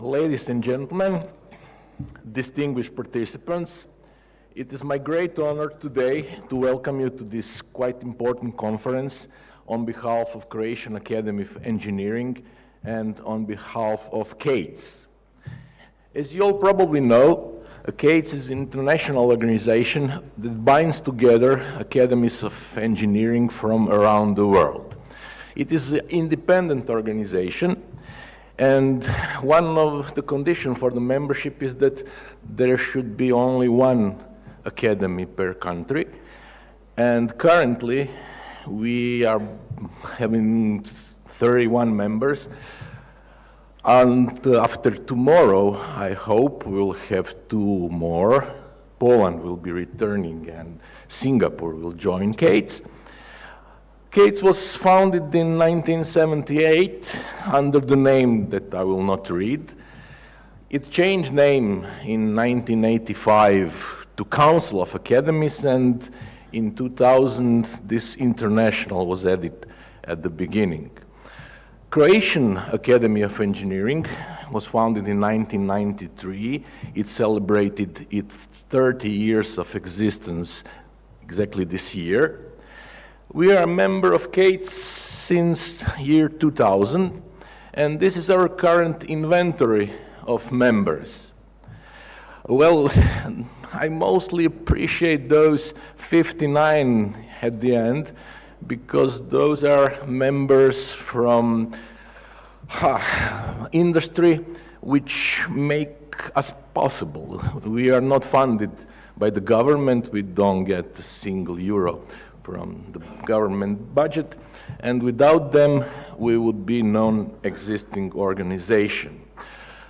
Ladies and gentlemen, distinguished participants, it is my great honor today to welcome you to this quite important conference on behalf of Croatian Academy of Engineering and on behalf of CAETS. As you all probably know, CAETS is an international organization that binds together academies of engineering from around the world. It is an independent organization, and one of the conditions for the membership is that there should be only one academy per country. And currently, we are having 31 members. And after tomorrow, I hope we'll have 2 more. Poland will be returning and Singapore will join CAETS. CAETS was founded in 1978 under the name that I will not read. It changed name in 1985 to Council of Academies, and in 2000 this international was added at the beginning. Croatian Academy of Engineering was founded in 1993. It celebrated its 30 years of existence exactly this year. We are a member of CAETS since year 2000, and this is our current inventory of members. Well, I mostly appreciate those 59 at the end, because those are members from industry which make us possible. We are not funded by the government. We don't get a single euro from the government budget, and without them we would be non-existing organization.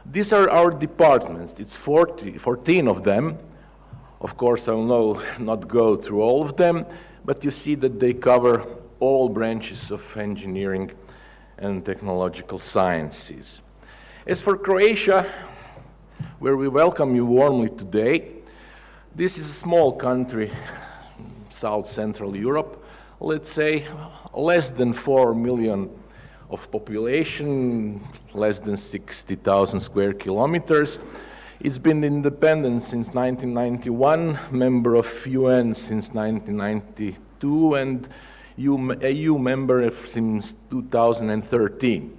These are our departments. It's 14 of them. Of course, I will not go through all of them, but you see that they cover all branches of engineering and technological sciences. As for Croatia, where we welcome you warmly today, this is a small country, South Central Europe, let's say less than 4 million of population, less than 60,000 square kilometers. It's been independent since 1991, member of UN since 1992, and EU member since 2013.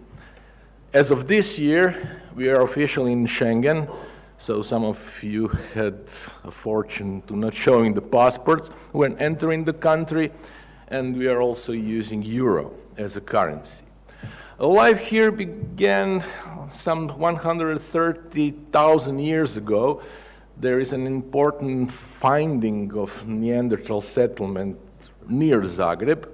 As of this year, we are officially in Schengen, so some of you had a fortune to not showing the passports when entering the country, and we are also using euro as a currency. Life here began some 130,000 years ago. There is an important finding of Neanderthal settlement near Zagreb.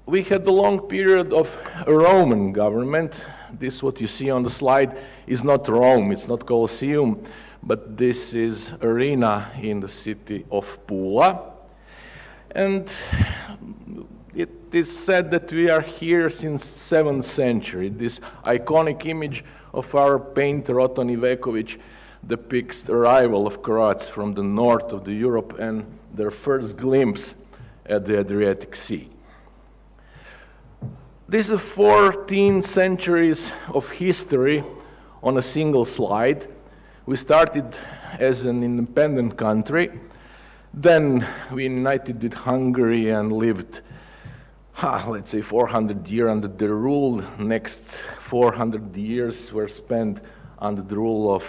We had a long period of a Roman government. This, what you see on the slide, is not Rome, it's not Colosseum, but this is arena in the city of Pula. And it is said that we are here since 7th century. This iconic image of our painter Oton Iveković depicts the arrival of Croats from the north of Europe and their first glimpse at the Adriatic Sea. This is 14 centuries of history on a single slide. We started as an independent country, then we united with Hungary and lived let's say 400 years under their rule. Next 400 years were spent under the rule of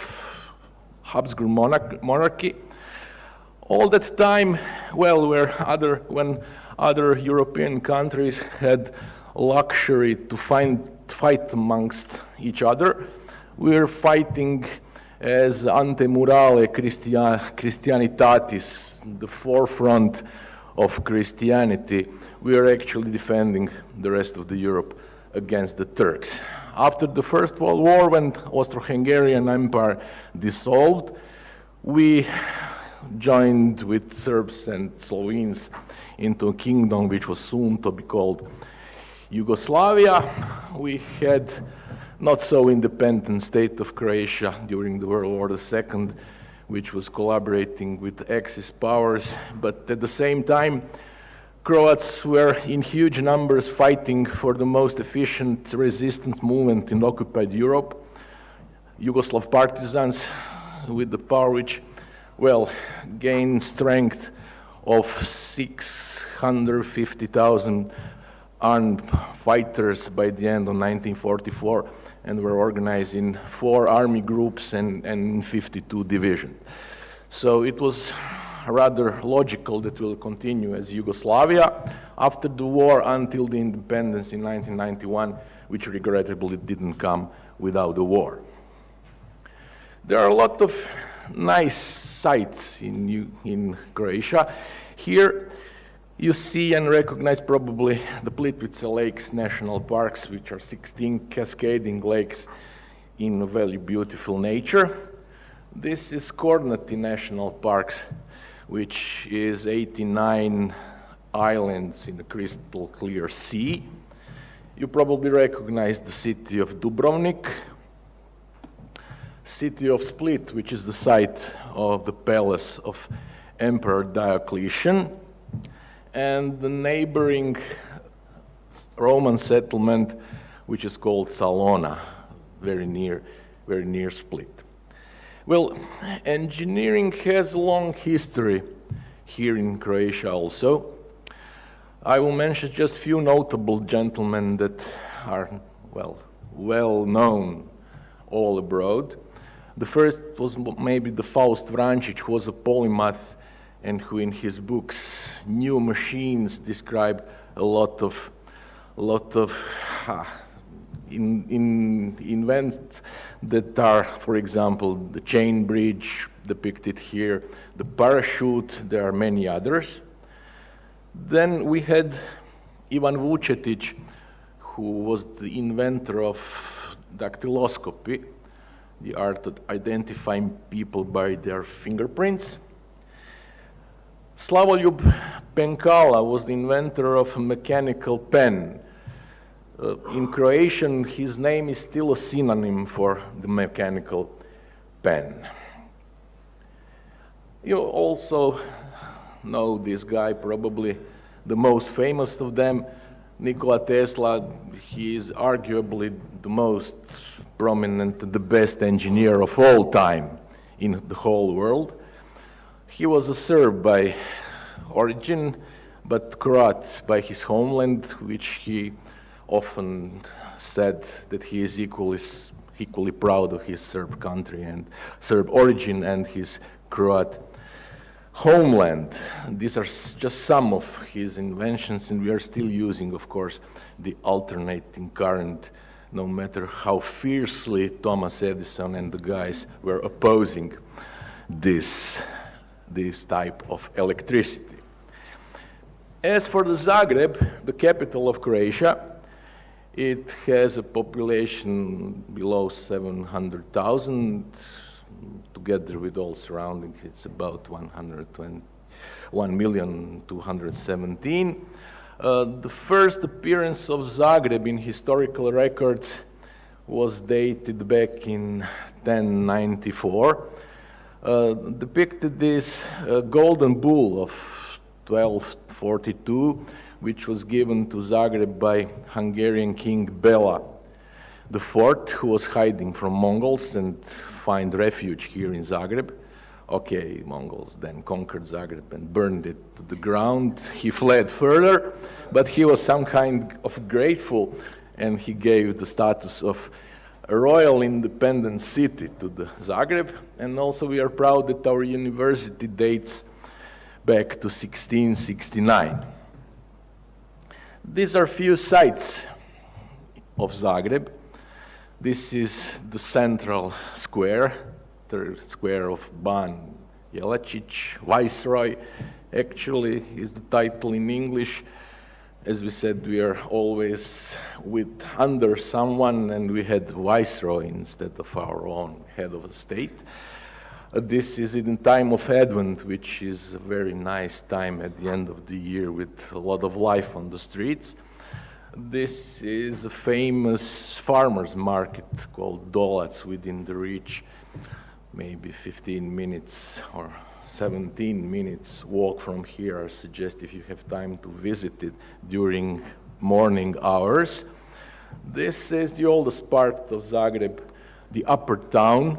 Habsburg monarchy. All that time, well, when other European countries had luxury to fight amongst each other, we were fighting as ante murale Christianitatis, the forefront of Christianity. We are actually defending the rest of the Europe against the Turks. After the First World War, when Austro-Hungarian Empire dissolved, we joined with Serbs and Slovenes into a kingdom which was soon to be called Yugoslavia. We had not so independent state of Croatia during the World War II, which was collaborating with Axis powers, but at the same time, Croats were in huge numbers fighting for the most efficient resistance movement in occupied Europe. Yugoslav partisans with the power which, well, gained strength of 650,000 armed fighters by the end of 1944, and were organized in 4 army groups and 52 divisions. So it was rather logical that will continue as Yugoslavia after the war until the independence in 1991, which regrettably didn't come without the war. There are a lot of nice sites in Croatia. Here you see and recognize probably the Plitvice Lakes National Parks, which are 16 cascading lakes in very beautiful nature. This is Kornati National Park, which is 89 islands in a crystal clear sea. You probably recognize the city of Dubrovnik, city of Split, which is the site of the palace of Emperor Diocletian, and the neighboring Roman settlement, which is called Salona, very near Split. Well, engineering has a long history here in Croatia also. I will mention just a few notable gentlemen that are, well known all abroad. The first was maybe the Faust Vrančić, who was a polymath and who in his books, New Machines, described a lot of invents that are, for example, the chain bridge depicted here, the parachute, there are many others. Then we had Ivan Vučetić, who was the inventor of dactyloscopy, the art of identifying people by their fingerprints. Slavoljub Penkala was the inventor of a mechanical pen. In Croatian, his name is still a synonym for the mechanical pen. You also know this guy, probably the most famous of them, Nikola Tesla. He is arguably the most prominent, the best engineer of all time in the whole world. He was a Serb by origin, but Croat by his homeland, which he often said that he is equally proud of his Serb country and Serb origin and his Croat homeland. These are just some of his inventions, and we are still using, of course, the alternating current, no matter how fiercely Thomas Edison and the guys were opposing this type of electricity. As for the Zagreb, the capital of Croatia, it has a population below 700,000. Together with all surroundings, it's about 1,217,000. The first appearance of Zagreb in historical records was dated back in 1094. Depicted this golden bull of 1242, which was given to Zagreb by Hungarian King Bela IV, who was hiding from Mongols and find refuge here in Zagreb. Okay, Mongols then conquered Zagreb and burned it to the ground. He fled further, but he was some kind of grateful, and he gave the status of a royal independent city to the Zagreb. And also we are proud that our university dates back to 1669. These are few sites of Zagreb. This is the central square, the square of Ban Jelačić, Viceroy, actually is the title in English. As we said, we are always under someone, and we had Viceroy instead of our own head of the state. This is in time of Advent, which is a very nice time at the end of the year with a lot of life on the streets. This is a famous farmers market called Dolac within the reach, maybe 15 minutes or 17 minutes walk from here. I suggest if you have time to visit it during morning hours. This is the oldest part of Zagreb, the upper town,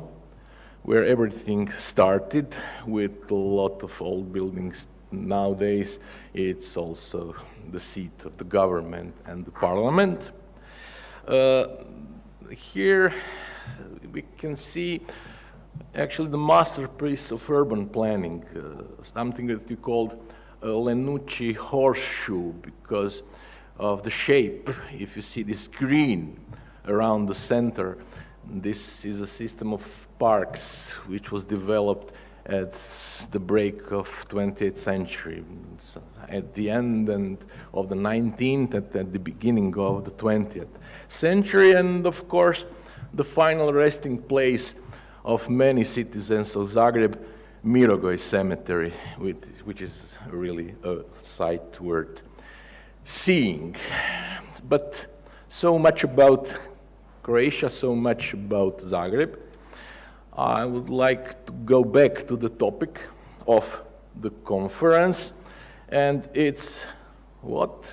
where everything started with a lot of old buildings. Nowadays, it's also the seat of the government and the parliament. Here we can see actually the masterpiece of urban planning, something that we called a Lenucci horseshoe because of the shape. If you see this green around the center, this is a system of parks which was developed at the break of 20th century, so at the end of the 19th, at the beginning of the 20th century, and of course the final resting place of many citizens of Zagreb, Mirogoj Cemetery, which is really a sight worth seeing. But so much about Croatia, so much about Zagreb. I would like to go back to the topic of the conference, and it's what?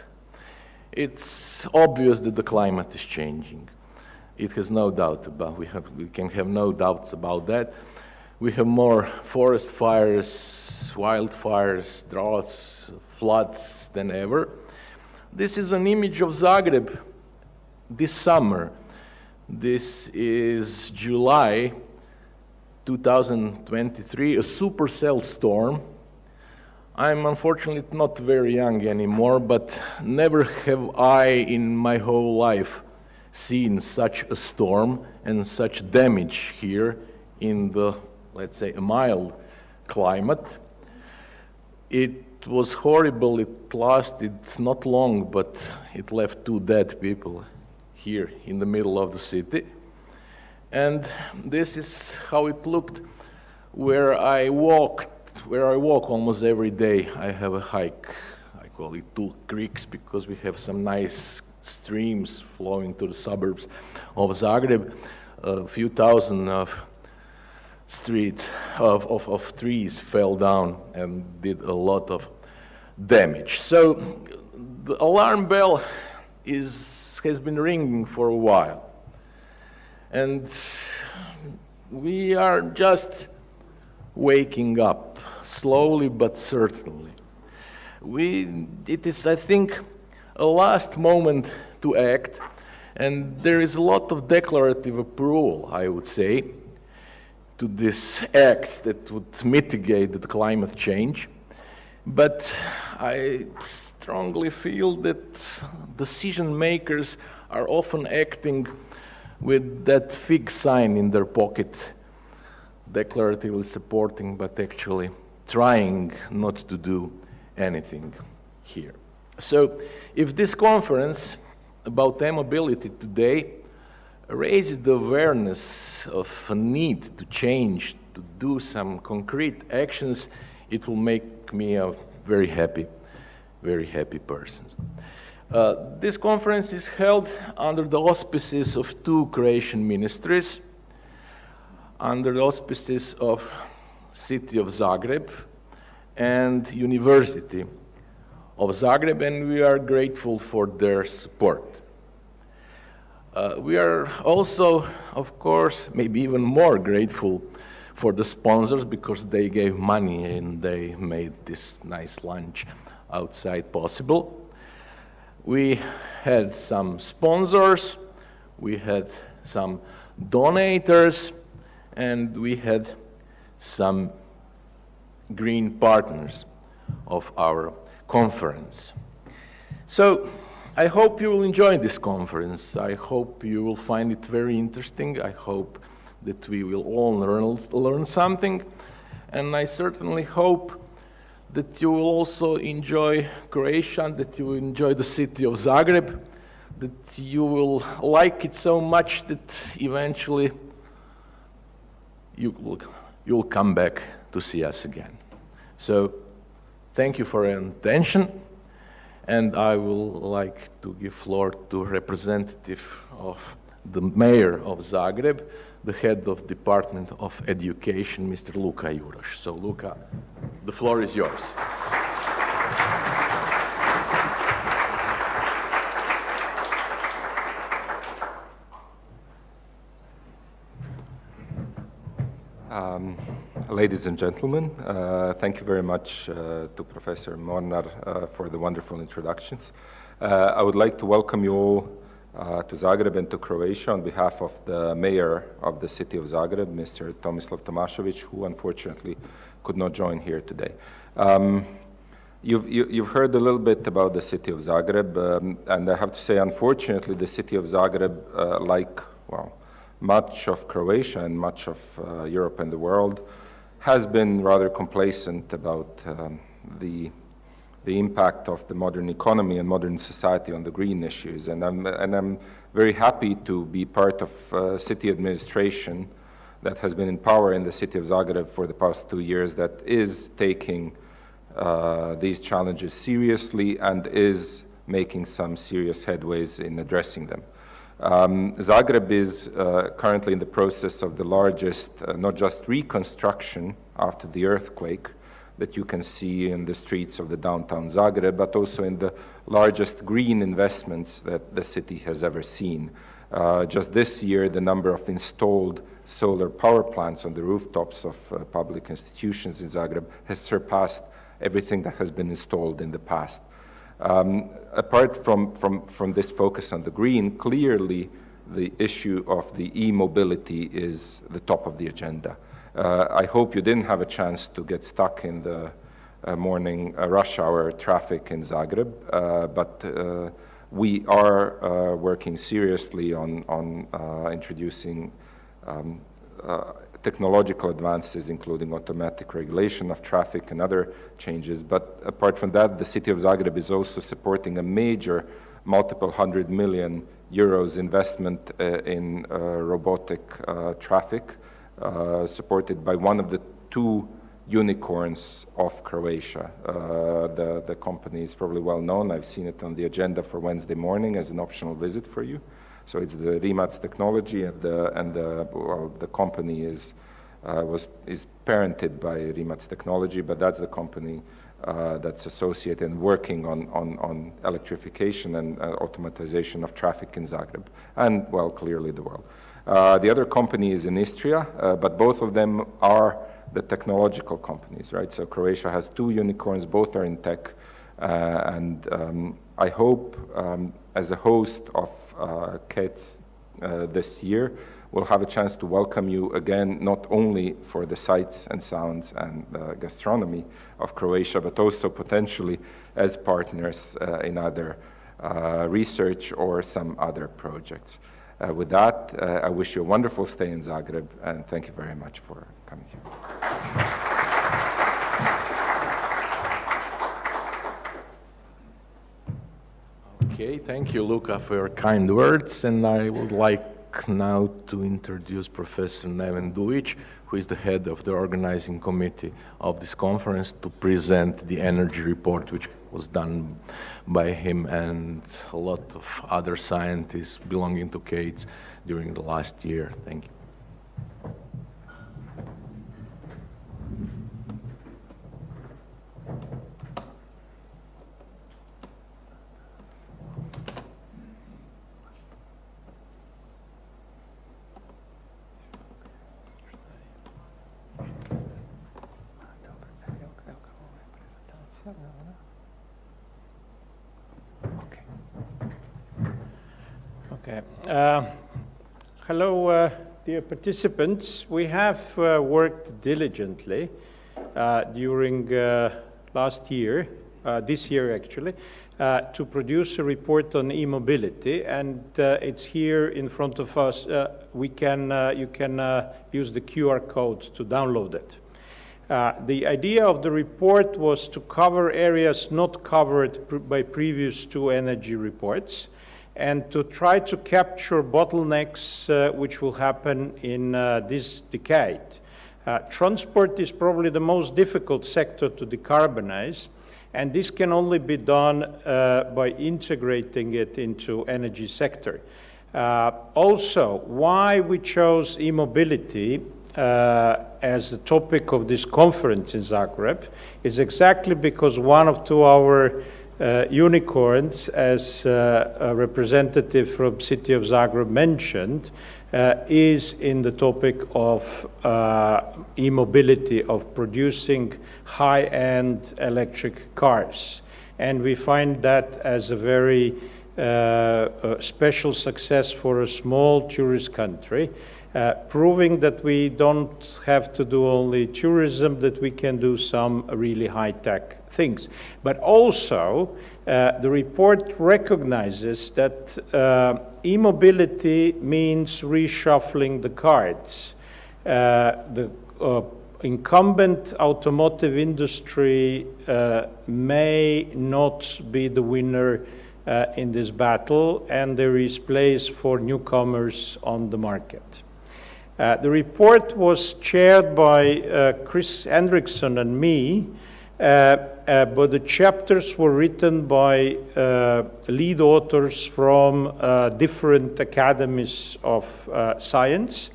It's obvious that the climate is changing. It has no doubt about, we can have no doubts about that. We have more forest fires, wildfires, droughts, floods than ever. This is an image of Zagreb this summer. This is July 2023, a supercell storm. I'm unfortunately not very young anymore, but never have I in my whole life seen such a storm and such damage here in the, let's say, a mild climate. It was horrible. It lasted not long, but it left 2 dead people here in the middle of the city. And this is how it looked where I walk almost every day. I have a hike. I call it 2 creeks because we have some nice streams flowing to the suburbs of Zagreb. A few thousand of trees fell down and did a lot of damage. So the alarm bell has been ringing for a while. And we are just waking up, slowly but certainly. It is, I think, a last moment to act, and there is a lot of declarative approval, I would say, to these acts that would mitigate the climate change. But I strongly feel that decision makers are often acting with that fig sign in their pocket, declaratively supporting, but actually trying not to do anything here. So if this conference about air mobility today raises the awareness of a need to change, to do some concrete actions, it will make me a very happy person. This conference is held under the auspices of 2 Croatian ministries, under the auspices of City of Zagreb and University of Zagreb, and we are grateful for their support. We are also, of course, maybe even more grateful for the sponsors because they gave money and they made this nice lunch outside possible. We had some sponsors, we had some donators, and we had some green partners of our conference. So I hope you will enjoy this conference. I hope you will find it very interesting. I hope that we will all learn something. And I certainly hope that you will also enjoy Croatia, that you will enjoy the city of Zagreb, that you will like it so much that eventually you will come back to see us again. So thank you for your attention, and I will like to give floor to representative of the mayor of Zagreb, the head of Department of Education, Mr. Luka Juroš. So Luka, the floor is yours. Ladies and gentlemen, thank you very much to Professor Mornar for the wonderful introductions. I would like to welcome you all to Zagreb and to Croatia on behalf of the mayor of the city of Zagreb, Mr. Tomislav Tomašević, who unfortunately could not join here today. You've heard a little bit about the city of Zagreb, and I have to say, unfortunately, the city of Zagreb, much of Croatia and much of Europe and the world, has been rather complacent about the impact of the modern economy and modern society on the green issues. And I'm very happy to be part of city administration that has been in power in the city of Zagreb for the past 2 years, that is taking these challenges seriously and is making some serious headways in addressing them. Zagreb is currently in the process of the largest, not just reconstruction after the earthquake that you can see in the streets of the downtown Zagreb, but also in the largest green investments that the city has ever seen. Just this year, the number of installed solar power plants on the rooftops of public institutions in Zagreb has surpassed everything that has been installed in the past. Apart from this focus on the green, clearly the issue of the e-mobility is the top of the agenda. I hope you didn't have a chance to get stuck in the morning rush hour traffic in Zagreb, but we are working seriously on introducing technological advances, including automatic regulation of traffic and other changes. But apart from that, the city of Zagreb is also supporting a major multiple €100 million investment in robotic traffic, supported by one of the 2 unicorns of Croatia. The company is probably well known. I've seen it on the agenda for Wednesday morning as an optional visit for you. So it's the Rimac technology, and the company is parented by Rimac technology, but that's the company that's associated and working on electrification and automatization of traffic in Zagreb, and well, clearly the world. The other company is in Istria, but both of them are the technological companies, right? So Croatia has 2 unicorns, both are in tech, and I hope as a host of CAETS this year, we'll have a chance to welcome you again, not only for the sights and sounds and gastronomy of Croatia, but also potentially as partners in other research or some other projects. With that, I wish you a wonderful stay in Zagreb, and thank you very much for coming here. Okay, thank you, Luka, for your kind words, and I would like now to introduce Professor Neven Dujic, who is the head of the organizing committee of this conference, to present the energy report, which was done by him and a lot of other scientists belonging to CAETS during the last year. Thank you. Hello, dear participants. We have worked diligently during last year, this year actually, to produce a report on e-mobility, and it's here in front of us. You can use the QR code to download it. The idea of the report was to cover areas not covered by previous 2 energy reports, and to try to capture bottlenecks which will happen in this decade. Transport is probably the most difficult sector to decarbonize, and this can only be done by integrating it into energy sector. Also, why we chose e-mobility as the topic of this conference in Zagreb is exactly because one of 2 our unicorns, as a representative from city of Zagreb mentioned, is in the topic of e-mobility, of producing high-end electric cars. And we find that as a very special success for a small tourist country, proving that we don't have to do only tourism, that we can do some really high-tech things. But also, the report recognizes that e-mobility means reshuffling the cards. The incumbent automotive industry may not be the winner in this battle, and there is place for newcomers on the market. The report was chaired by Chris Hendrickson and me, but the chapters were written by lead authors from different academies of science.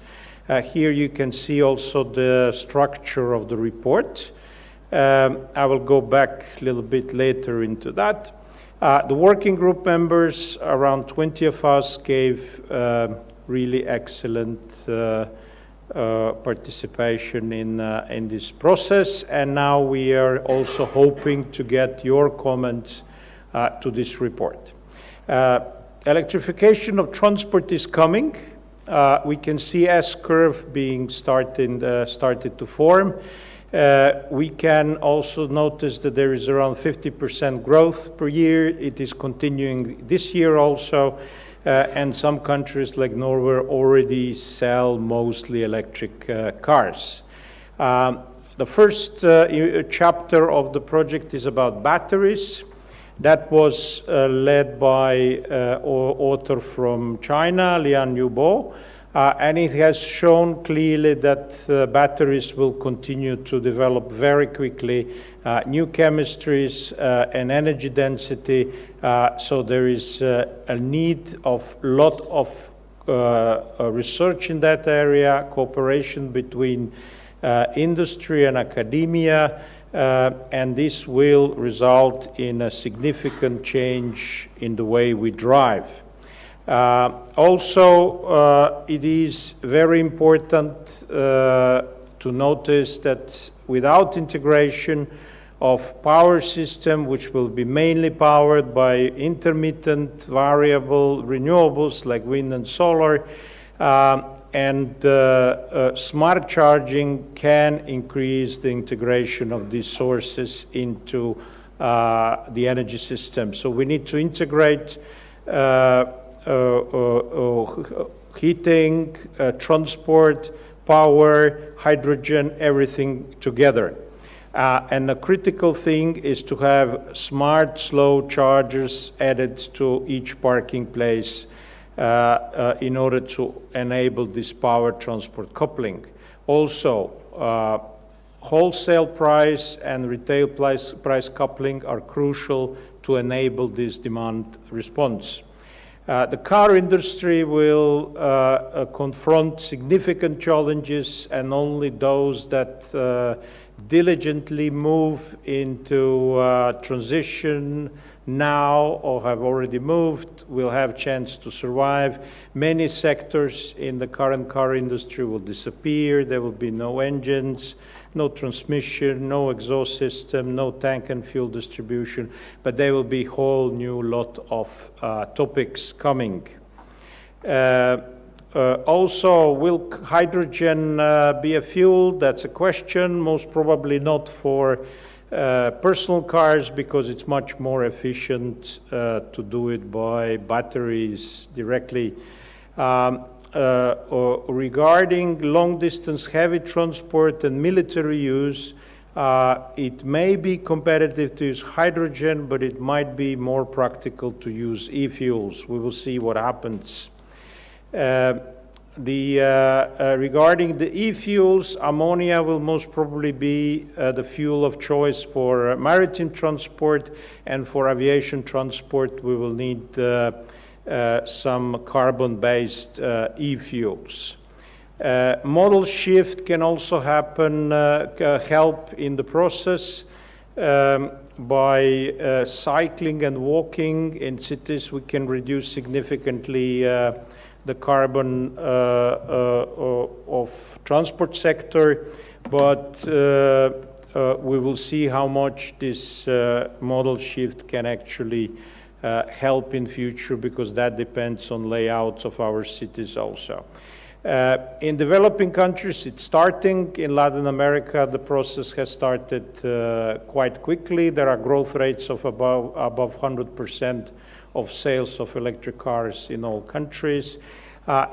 Here you can see also the structure of the report. I will go back a little bit later into that. The working group members, around 20 of us, gave really excellent participation in this process, and now we are also hoping to get your comments to this report. Electrification of transport is coming. We can see S-curve being started to form. We can also notice that there is around 50% growth per year. It is continuing this year also. And some countries like Norway already sell mostly electric cars. The first chapter of the project is about batteries. That was led by an author from China, Lian Yubo, and it has shown clearly that batteries will continue to develop very quickly, new chemistries and energy density, so there is a need of a lot of research in that area, cooperation between industry and academia, and this will result in a significant change in the way we drive. Also, it is very important to notice that without integration of power system, which will be mainly powered by intermittent variable renewables like wind and solar, and smart charging can increase the integration of these sources into the energy system. So we need to integrate heating, transport, power, hydrogen, everything together. And the critical thing is to have smart, slow chargers added to each parking place in order to enable this power transport coupling. Also, wholesale price and retail price coupling are crucial to enable this demand response. The car industry will confront significant challenges, and only those that diligently move into transition now or have already moved will have a chance to survive. Many sectors in the current car industry will disappear. There will be no engines, no transmission, no exhaust system, no tank and fuel distribution, but there will be a whole new lot of topics coming. Also, will hydrogen be a fuel? That's a question. Most probably not for personal cars, because it's much more efficient to do it by batteries directly. Regarding long-distance heavy transport and military use, it may be competitive to use hydrogen, but it might be more practical to use e-fuels. We will see what happens. Regarding the e-fuels, ammonia will most probably be the fuel of choice for maritime transport, and for aviation transport we will need some carbon-based e-fuels. Modal shift can also happen, help in the process by cycling and walking. In cities we can reduce significantly the carbon of transport sector, but we will see how much this model shift can actually help in future, because that depends on layouts of our cities also. In developing countries, it's starting. In Latin America, the process has started quite quickly. There are growth rates of above 100% of sales of electric cars in all countries.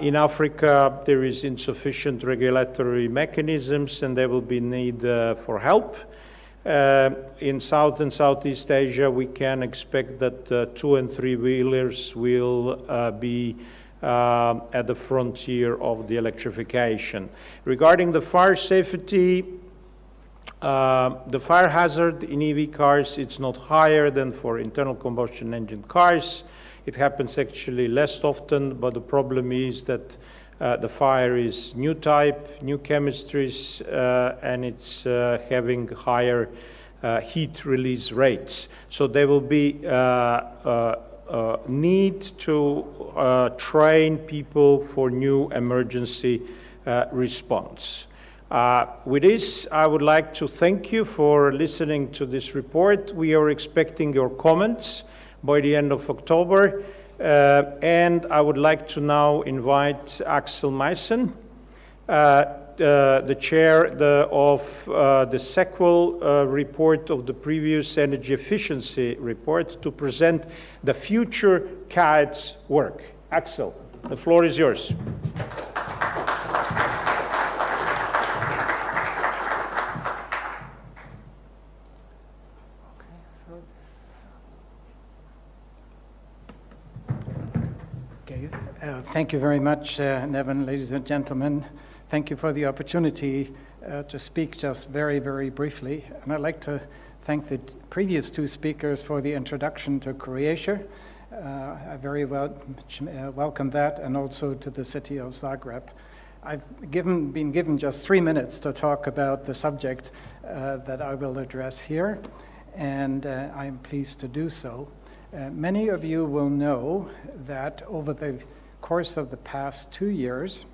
In Africa, there is insufficient regulatory mechanisms, and there will be need for help. In South and Southeast Asia, we can expect that 2- and 3-wheelers will be at the frontier of the electrification. Regarding the fire safety, the fire hazard in EV cars, it's not higher than for internal combustion engine cars. It happens actually less often, but the problem is that the fire is new type, new chemistries, and it's having higher heat release rates. So there will be need to train people for new emergency response. With this, I would like to thank you for listening to this report. We are expecting your comments by the end of October. And I would like to now invite Axel Meissen, the chair of the sequel report of the previous energy efficiency report, to present the future CAETS work. Axel, the floor is yours. Thank you very much, Nevin, ladies and gentlemen. Thank you for the opportunity to speak just very, very briefly. And I'd like to thank the previous two speakers for the introduction to Croatia. I very welcome that, and also to the city of Zagreb. I've been given just 3 minutes to talk about the subject that I will address here, and I'm pleased to do so. Many of you will know that over the course of the past 2 years,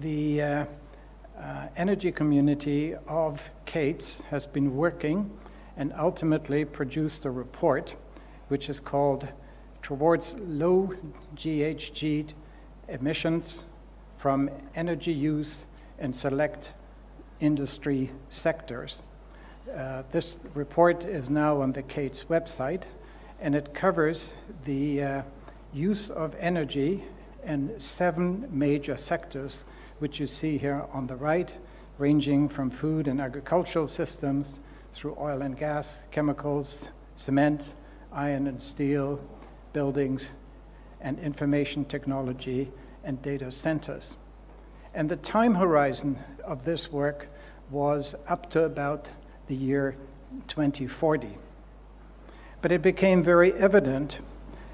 the energy community of CAETS has been working and ultimately produced a report which is called Towards Low GHG Emissions from Energy Use in Select Industry Sectors. This report is now on the CAETS website, and it covers the use of energy in 7 major sectors, which you see here on the right, ranging from food and agricultural systems through oil and gas, chemicals, cement, iron and steel, buildings, and information technology and data centers. And the time horizon of this work was up to about the year 2040. But it became very evident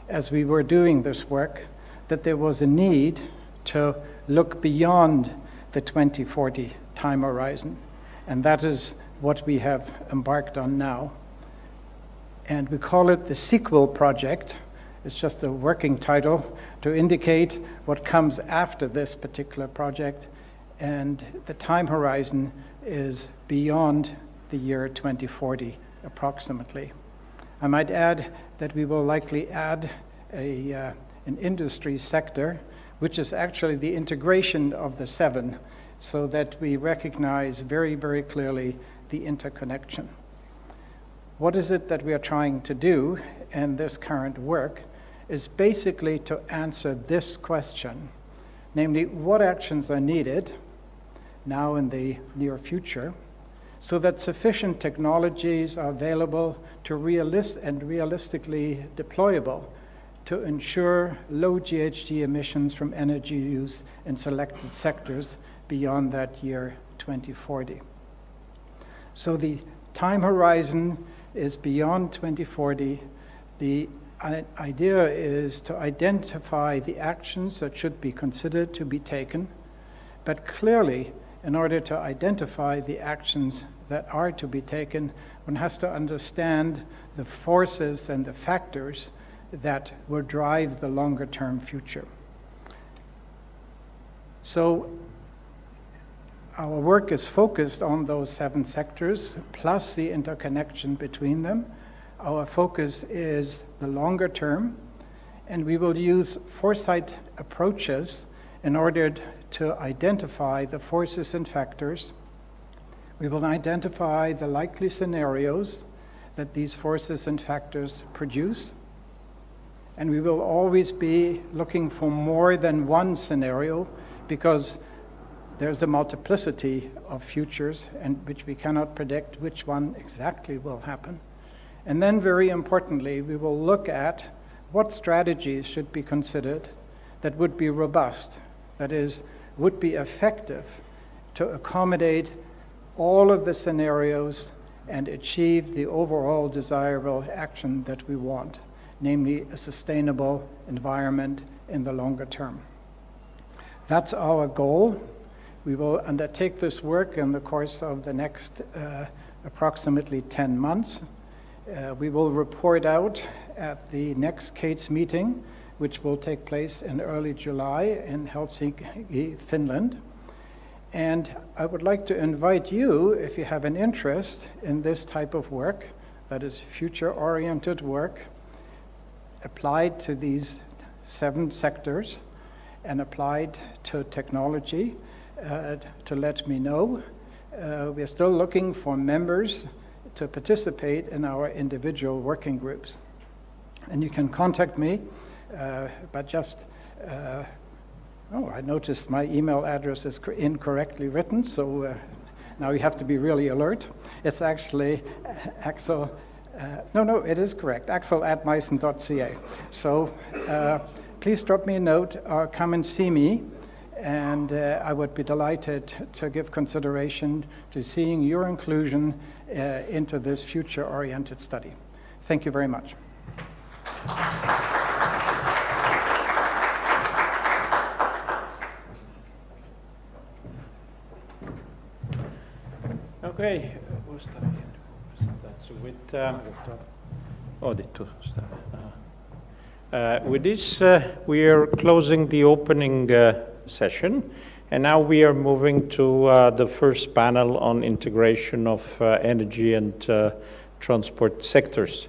as we were doing this work that there was a need to look beyond the 2040 time horizon. And that is what we have embarked on now. And we call it the Sequel Project. It's just a working title to indicate what comes after this particular project. And the time horizon is beyond the year 2040, approximately. I might add that we will likely add an industry sector, which is actually the integration of the 7, so that we recognize very, very clearly the interconnection. What is it that we are trying to do in this current work is basically to answer this question, namely, what actions are needed now in the near future so that sufficient technologies are available to realistically deployable to ensure low GHG emissions from energy use in selected sectors beyond that year 2040. So the time horizon is beyond 2040. The idea is to identify the actions that should be considered to be taken, but clearly, in order to identify the actions that are to be taken, one has to understand the forces and the factors that will drive the longer-term future. So our work is focused on those 7 sectors, plus the interconnection between them. Our focus is the longer term, and we will use foresight approaches in order to identify the forces and factors. We will identify the likely scenarios that these forces and factors produce, and we will always be looking for more than one scenario, because there's a multiplicity of futures and which we cannot predict which one exactly will happen. And then very importantly, we will look at what strategies should be considered that would be robust, that is, would be effective to accommodate all of the scenarios and achieve the overall desirable action that we want, namely a sustainable environment in the longer term. That's our goal. We will undertake this work in the course of the next approximately 10 months. We will report out at the next CAETS meeting, which will take place in early July in Helsinki, Finland. And I would like to invite you, if you have an interest in this type of work, that is future-oriented work, applied to these 7 sectors and applied to technology, to let me know. We're still looking for members to participate in our individual working groups. And you can contact me, but just, I noticed my email address is incorrectly written, so now you have to be really alert. It's actually Axel, it is correct, axel@meissen.ca. So please drop me a note or come and see me, and I would be delighted to give consideration to seeing your inclusion into this future-oriented study. Thank you very much. Okay, with this, we are closing the opening session, and now we are moving to the first panel on integration of energy and transport sectors.